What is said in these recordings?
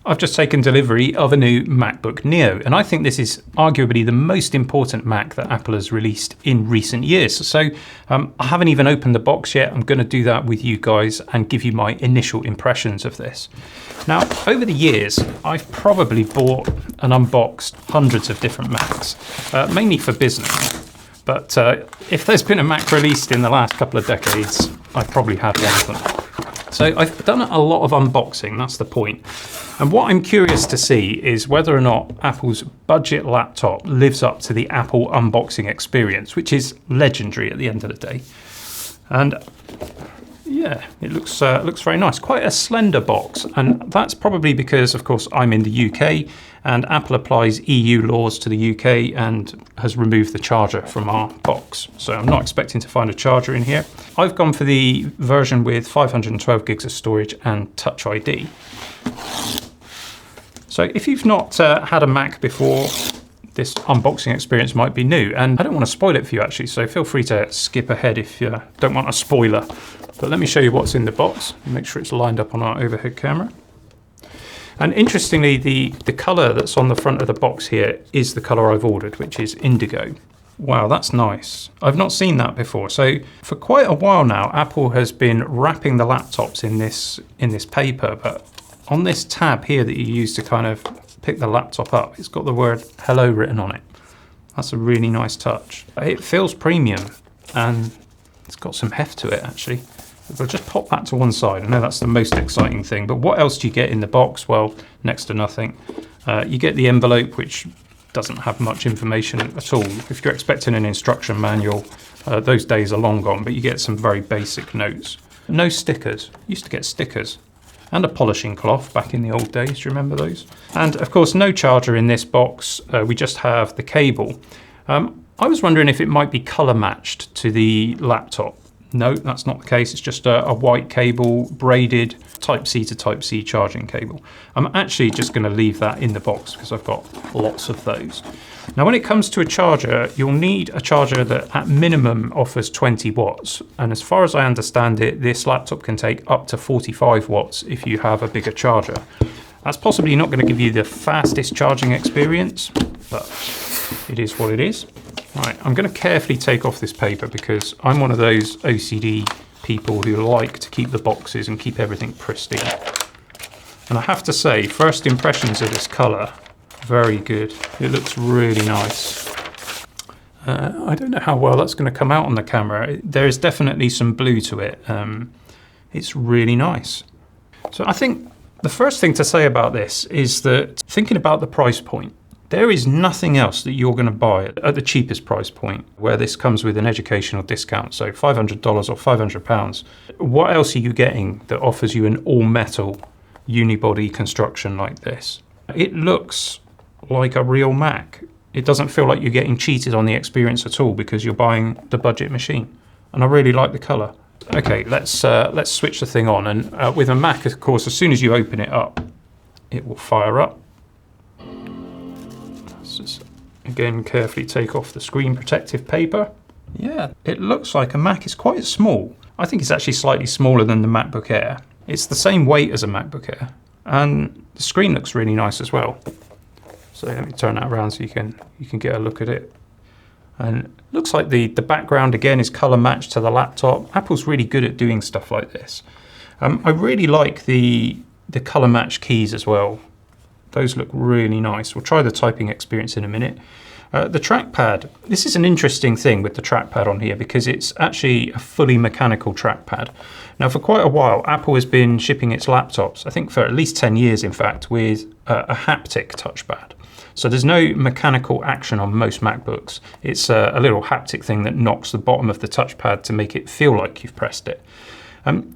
I've just taken delivery of a new MacBook Neo, and I think this is arguably the most important Mac that Apple has released in recent years. So I haven't even opened the box yet. I'm going to do that with you guys and give you my initial impressions of this. Now, over the years, I've probably bought and unboxed hundreds of different Macs, mainly for business. But if there's been a Mac released in the last couple of decades, I've probably had one of them. So I've done a lot of unboxing, that's the point. And what I'm curious to see is whether or not Apple's budget laptop lives up to the Apple unboxing experience, which is legendary at the end of the day. And yeah, it looks very nice. Quite a slender box, and that's probably because, of course, I'm in the UK and Apple applies EU laws to the UK and has removed the charger from our box. So I'm not expecting to find a charger in here. I've gone for the version with 512 gigs of storage and TouchID. So if you've not had a Mac before, this unboxing experience might be new, and I don't want to spoil it for you actually, so feel free to skip ahead if you don't want a spoiler. But let me show you what's in the box, make sure it's lined up on our overhead camera. And interestingly, the colour that's on the front of the box here is the colour I've ordered, which is indigo. Wow, that's nice. I've not seen that before. So for quite a while now, Apple has been wrapping the laptops in this paper, but on this tab here that you use to kind of pick the laptop up, it's got the word hello written on it. That's a really nice touch. It feels premium and it's got some heft to it actually. If I just pop that to one side, I know that's the most exciting thing, but what else do you get in the box? Well, next to nothing. You get the envelope, which doesn't have much information at all. If you're expecting an instruction manual, those days are long gone, but you get some very basic notes. No stickers. Used to get stickers. And a polishing cloth back in the old days, do you remember those? And of course, no charger in this box. We just have the cable. I was wondering if it might be color matched to the laptop. No, that's not the case. It's just a white cable, braided Type-C to Type-C charging cable. I'm actually just going to leave that in the box because I've got lots of those. Now, when it comes to a charger, you'll need a charger that at minimum offers 20 watts. And as far as I understand it, this laptop can take up to 45 watts if you have a bigger charger. That's possibly not going to give you the fastest charging experience, but it is what it is. Right, I'm going to carefully take off this paper because I'm one of those OCD people who like to keep the boxes and keep everything pristine. And I have to say, first impressions of this colour, very good. It looks really nice. I don't know how well that's going to come out on the camera. There is definitely some blue to it. It's really nice. So I think the first thing to say about this is that thinking about the price point, there is nothing else that you're going to buy at the cheapest price point where this comes with an educational discount, so $500 or £500. What else are you getting that offers you an all-metal unibody construction like this? It looks like a real Mac. It doesn't feel like you're getting cheated on the experience at all because you're buying the budget machine. And I really like the color. Okay, let's switch the thing on. And with a Mac, of course, as soon as you open it up, it will fire up. Just, again, carefully take off the screen protective paper. Yeah, it looks like a Mac. It's quite small. I think it's actually slightly smaller than the MacBook Air. It's the same weight as a MacBook Air. And the screen looks really nice as well. So let me turn that around so you can get a look at it. And it looks like the background again is color matched to the laptop. Apple's really good at doing stuff like this. I really like the color match keys as well. Those look really nice. We'll try the typing experience in a minute. The trackpad, this is an interesting thing with the trackpad on here because it's actually a fully mechanical trackpad. Now for quite a while, Apple has been shipping its laptops, I think for at least 10 years in fact, with a haptic touchpad. So there's no mechanical action on most MacBooks. It's a little haptic thing that knocks the bottom of the touchpad to make it feel like you've pressed it.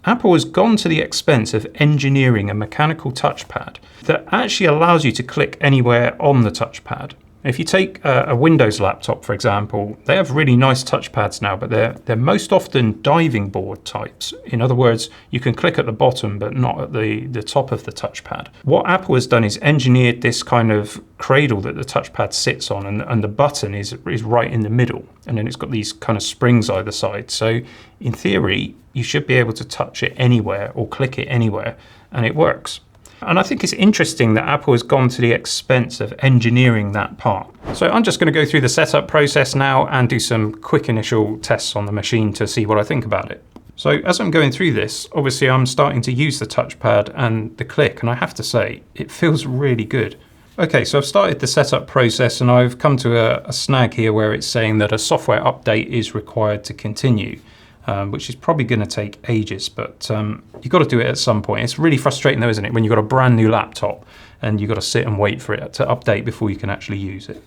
Apple has gone to the expense of engineering a mechanical touchpad that actually allows you to click anywhere on the touchpad. If you take a Windows laptop, for example, they have really nice touchpads now, but they're most often diving board types. In other words, you can click at the bottom, but not at the top of the touchpad. What Apple has done is engineered this kind of cradle that the touchpad sits on, and the button is right in the middle. And then it's got these kind of springs either side. So in theory, you should be able to touch it anywhere or click it anywhere, and it works. And I think it's interesting that Apple has gone to the expense of engineering that part. So I'm just going to go through the setup process now and do some quick initial tests on the machine to see what I think about it. So as I'm going through this, obviously I'm starting to use the touchpad and the click, and I have to say, it feels really good. Okay, so I've started the setup process and I've come to a snag here where it's saying that a software update is required to continue. Which is probably going to take ages, but you've got to do it at some point. It's really frustrating though, isn't it, when you've got a brand new laptop and you've got to sit and wait for it to update before you can actually use it.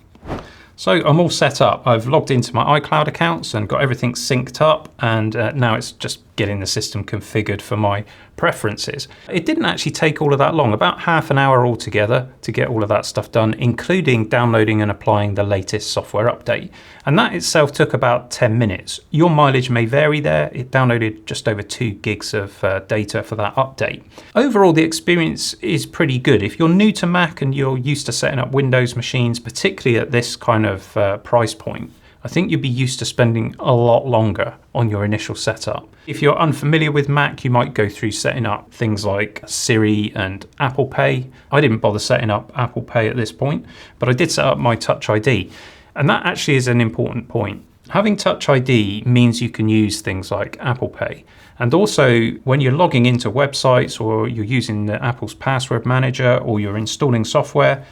So I'm all set up. I've logged into my iCloud accounts and got everything synced up, and now it's just getting the system configured for my preferences. It didn't actually take all of that long, about half an hour altogether to get all of that stuff done, including downloading and applying the latest software update. And that itself took about 10 minutes. Your mileage may vary there. It downloaded just over 2 gigs of data for that update. Overall, the experience is pretty good. If you're new to Mac and you're used to setting up Windows machines, particularly at this kind of price point, I think you'll be used to spending a lot longer on your initial setup. If you're unfamiliar with Mac, you might go through setting up things like Siri and Apple Pay. I didn't bother setting up Apple Pay at this point, but I did set up my TouchID. And that actually is an important point. Having TouchID means you can use things like Apple Pay. And also, when you're logging into websites or you're using Apple's password manager or you're installing software,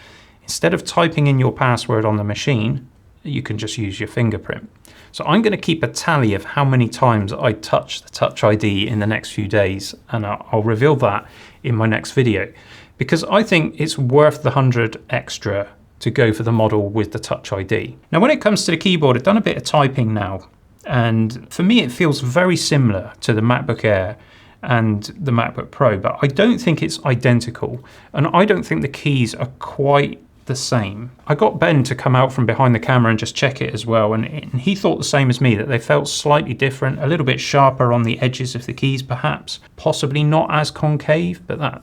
instead of typing in your password on the machine, you can just use your fingerprint. So I'm going to keep a tally of how many times I touch the TouchID in the next few days, and I'll reveal that in my next video, because I think it's worth the 100 extra to go for the model with the TouchID. Now, when it comes to the keyboard, I've done a bit of typing now, and for me it feels very similar to the MacBook Air and the MacBook Pro, but I don't think it's identical, and I don't think the keys are quite the same. I got Ben to come out from behind the camera and just check it as well, and he thought the same as me, that they felt slightly different, a little bit sharper on the edges of the keys perhaps, possibly not as concave, but that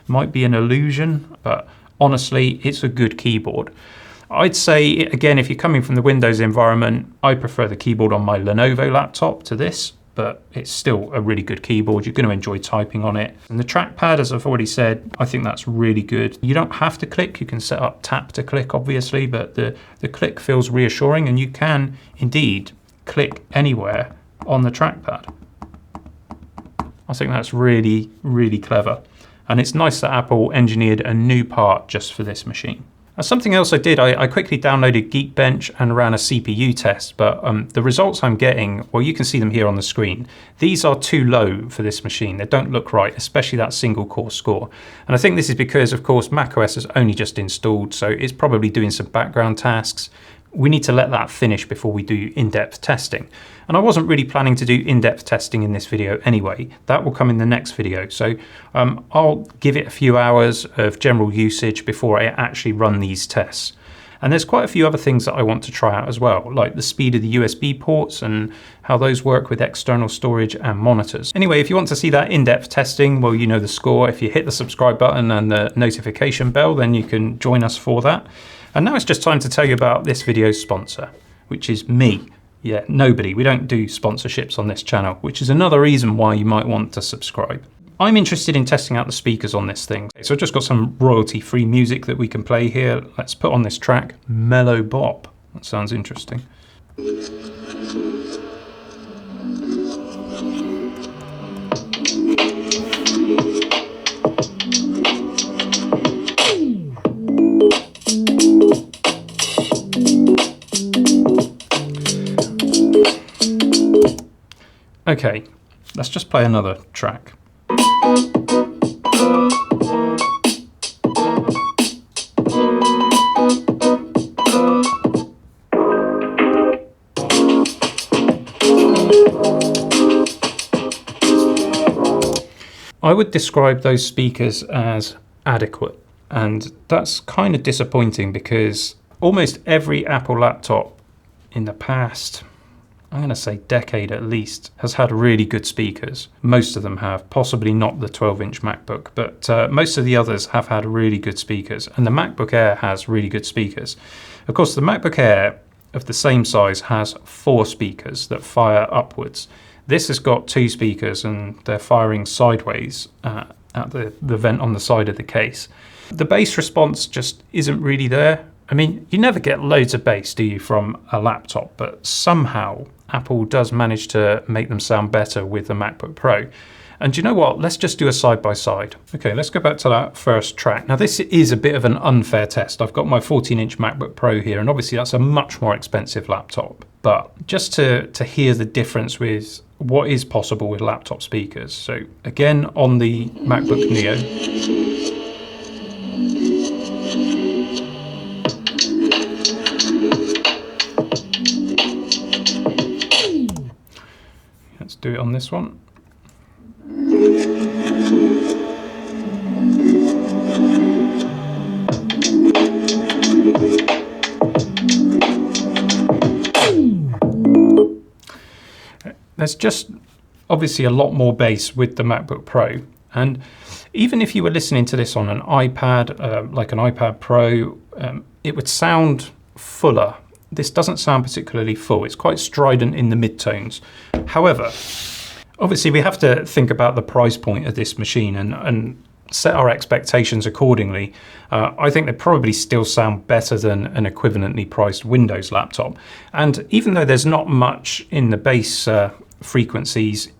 might be an illusion. But honestly, it's a good keyboard. I'd say, again, if you're coming from the Windows environment, I prefer the keyboard on my Lenovo laptop to this, but it's still a really good keyboard. You're going to enjoy typing on it. And the trackpad, as I've already said, I think that's really good. You don't have to click. You can set up tap to click, obviously, but the click feels reassuring, and you can indeed click anywhere on the trackpad. I think that's really, really clever. And it's nice that Apple engineered a new part just for this machine. Something else I did, I quickly downloaded Geekbench and ran a CPU test, but the results I'm getting, well, you can see them here on the screen. These are too low for this machine. They don't look right, especially that single core score. And I think this is because, of course, macOS has only just installed, so it's probably doing some background tasks. We need to let that finish before we do in-depth testing. And I wasn't really planning to do in-depth testing in this video anyway. That will come in the next video. So I'll give it a few hours of general usage before I actually run these tests. And there's quite a few other things that I want to try out as well, like the speed of the USB ports and how those work with external storage and monitors. Anyway, if you want to see that in-depth testing, well, you know the score. If you hit the subscribe button and the notification bell, then you can join us for that. And now it's just time to tell you about this video's sponsor, which is me. Yeah, nobody. We don't do sponsorships on this channel, which is another reason why you might want to subscribe. I'm interested in testing out the speakers on this thing. So I've just got some royalty-free music that we can play here. Let's put on this track, Mellow Bop. That sounds interesting. Okay, let's just play another track. I would describe those speakers as adequate, and that's kind of disappointing because almost every Apple laptop in the past, I'm going to say decade at least, has had really good speakers. Most of them have, possibly not the 12-inch MacBook, but most of the others have had really good speakers, and the MacBook Air has really good speakers. Of course, the MacBook Air of the same size has 4 speakers that fire upwards. This has got 2 speakers and they're firing sideways, out the vent on the side of the case. The bass response just isn't really there. I mean, you never get loads of bass, do you, from a laptop, but somehow Apple does manage to make them sound better with the MacBook Pro. And you know what? Let's just do a side-by-side. Okay, let's go back to that first track. Now, this is a bit of an unfair test. I've got my 14-inch MacBook Pro here, and obviously that's a much more expensive laptop. But just to hear the difference with what is possible with laptop speakers. So again, on the MacBook Neo. Let's do it on this one. There's just obviously a lot more bass with the MacBook Pro. And even if you were listening to this on an iPad, like an iPad Pro, it would sound fuller. This doesn't sound particularly full. It's quite strident in the midtones. However, obviously we have to think about the price point of this machine and set our expectations accordingly. I think they probably still sound better than an equivalently priced Windows laptop. And even though there's not much in the bass frequencies,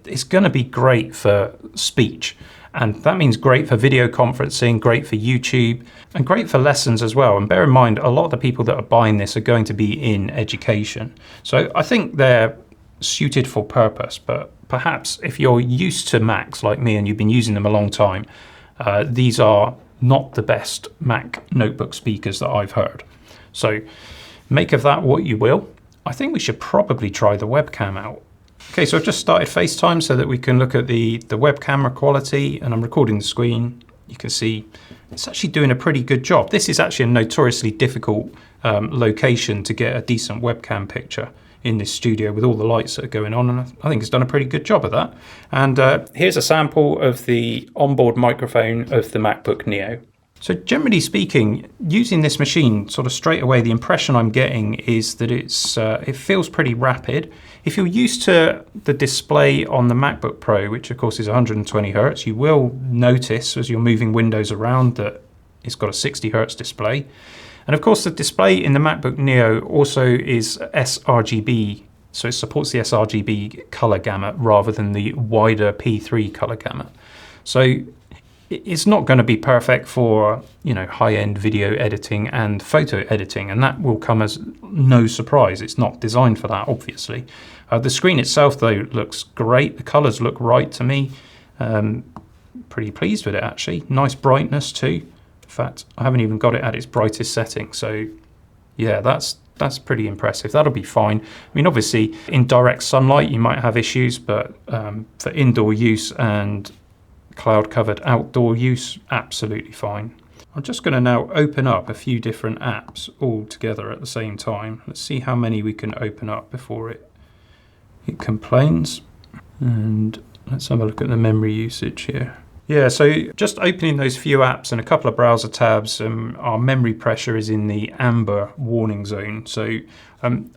it's going to be great for speech. And that means great for video conferencing, great for YouTube, and great for lessons as well. And bear in mind, a lot of the people that are buying this are going to be in education. So I think they're suited for purpose, but perhaps if you're used to Macs like me and you've been using them a long time, these are not the best Mac notebook speakers that I've heard. So make of that what you will. I think we should probably try the webcam out. Okay, so I've just started FaceTime so that we can look at the web camera quality, and I'm recording the screen. You can see it's actually doing a pretty good job. This is actually a notoriously difficult location to get a decent webcam picture in this studio with all the lights that are going on, and I think it's done a pretty good job of that. And here's a sample of the onboard microphone of the MacBook Neo. So generally speaking, using this machine, sort of straight away, the impression I'm getting is that it feels pretty rapid. If you're used to the display on the MacBook Pro, which of course is 120 Hertz, you will notice as you're moving windows around that it's got a 60 Hertz display. And of course the display in the MacBook Neo also is sRGB, so it supports the sRGB color gamut rather than the wider P3 color gamut. So it's not going to be perfect for, you know, high-end video editing and photo editing, and that will come as no surprise. It's not designed for that, obviously. The screen itself, though, looks great. The colors look right to me. Pretty pleased with it, actually. Nice brightness, too. In fact, I haven't even got it at its brightest setting. So, yeah, that's pretty impressive. That'll be fine. I mean, obviously, in direct sunlight, you might have issues, but for indoor use and cloud-covered outdoor use, absolutely fine. I'm just going to now open up a few different apps all together at the same time. Let's see how many we can open up before it complains. And let's have a look at the memory usage here. Yeah, so just opening those few apps and a couple of browser tabs, our memory pressure is in the amber warning zone. So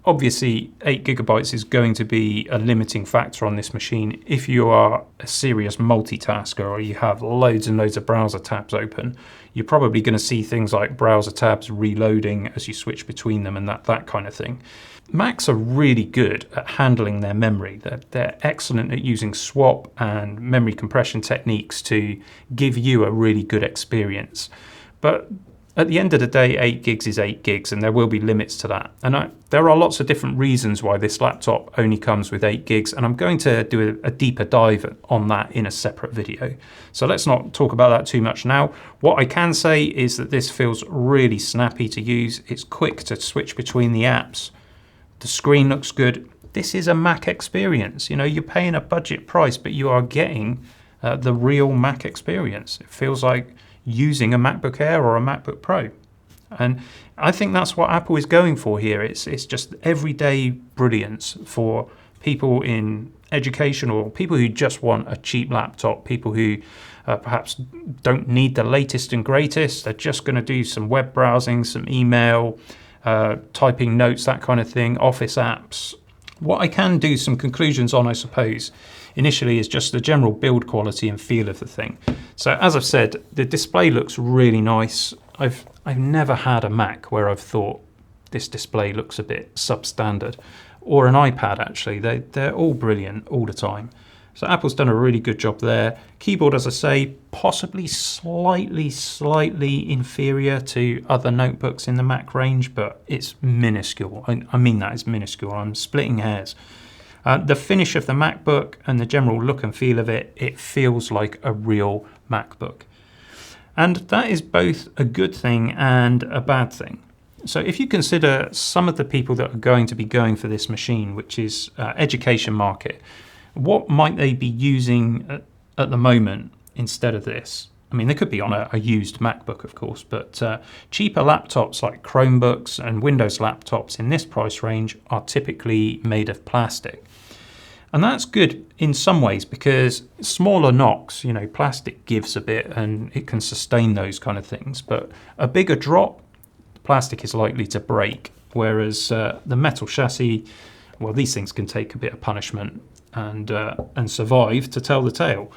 obviously 8 GB is going to be a limiting factor on this machine. If you are a serious multitasker or you have loads and loads of browser tabs open, you're probably going to see things like browser tabs reloading as you switch between them and that kind of thing. Macs are really good at handling their memory. They're excellent at using swap and memory compression techniques to give you a really good experience. But at the end of the day, 8 gigs is 8 gigs, and there will be limits to that. And there are lots of different reasons why this laptop only comes with 8 gigs, and I'm going to do a deeper dive on that in a separate video. So let's not talk about that too much now. What I can say is that this feels really snappy to use. It's quick to switch between the apps. The screen looks good. This is a Mac experience. You know, you're paying a budget price, but you are getting the real Mac experience. It feels like using a MacBook Air or a MacBook Pro. And I think that's what Apple is going for here. It's just everyday brilliance for people in education or people who just want a cheap laptop, people who perhaps don't need the latest and greatest. They're just going to do some web browsing, some email, typing notes, that kind of thing, Office apps. What I can do some conclusions on, I suppose, initially is just the general build quality and feel of the thing. So as I've said, the display looks really nice. I've never had a Mac where I've thought this display looks a bit substandard, or an iPad actually. They're all brilliant all the time. So Apple's done a really good job there. Keyboard, as I say, possibly slightly inferior to other notebooks in the Mac range, but it's minuscule. I mean that is minuscule. I'm splitting hairs. The finish of the MacBook and the general look and feel of it, it feels like a real MacBook. And that is both a good thing and a bad thing. So if you consider some of the people that are going to be going for this machine, which is education market, what might they be using at the moment instead of this? I mean, they could be on a used MacBook, of course, but cheaper laptops like Chromebooks and Windows laptops in this price range are typically made of plastic. And that's good in some ways because smaller knocks, you know, plastic gives a bit and it can sustain those kind of things. But a bigger drop, plastic is likely to break, whereas the metal chassis, well, these things can take a bit of punishment and survive to tell the tale.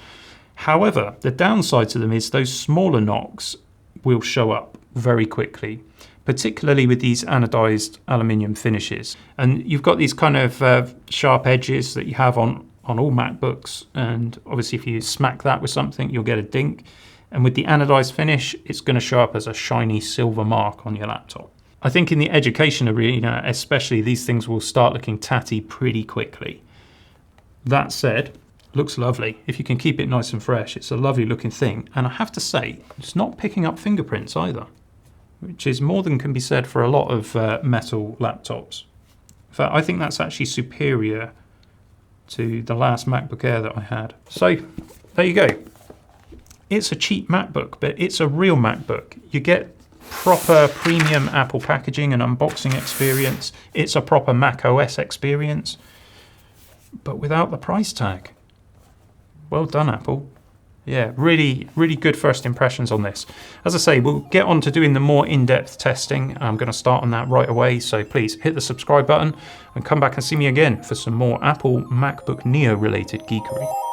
However, the downside to them is those smaller knocks will show up very quickly, particularly with these anodized aluminium finishes. And you've got these kind of sharp edges that you have on all MacBooks, and obviously if you smack that with something, you'll get a dink. And with the anodized finish, it's going to show up as a shiny silver mark on your laptop. I think in the education arena, especially, these things will start looking tatty pretty quickly. That said, looks lovely. If you can keep it nice and fresh, it's a lovely looking thing. And I have to say, it's not picking up fingerprints either, which is more than can be said for a lot of metal laptops. In fact, I think that's actually superior to the last MacBook Air that I had. So there you go. It's a cheap MacBook, but it's a real MacBook. You get proper premium Apple packaging and unboxing experience. It's a proper macOS experience, but without the price tag. Well done, Apple. Yeah, really good first impressions on this. As I say, we'll get on to doing the more in-depth testing. I'm going to start on that right away, so please hit the subscribe button and come back and see me again for some more Apple MacBook Neo related geekery.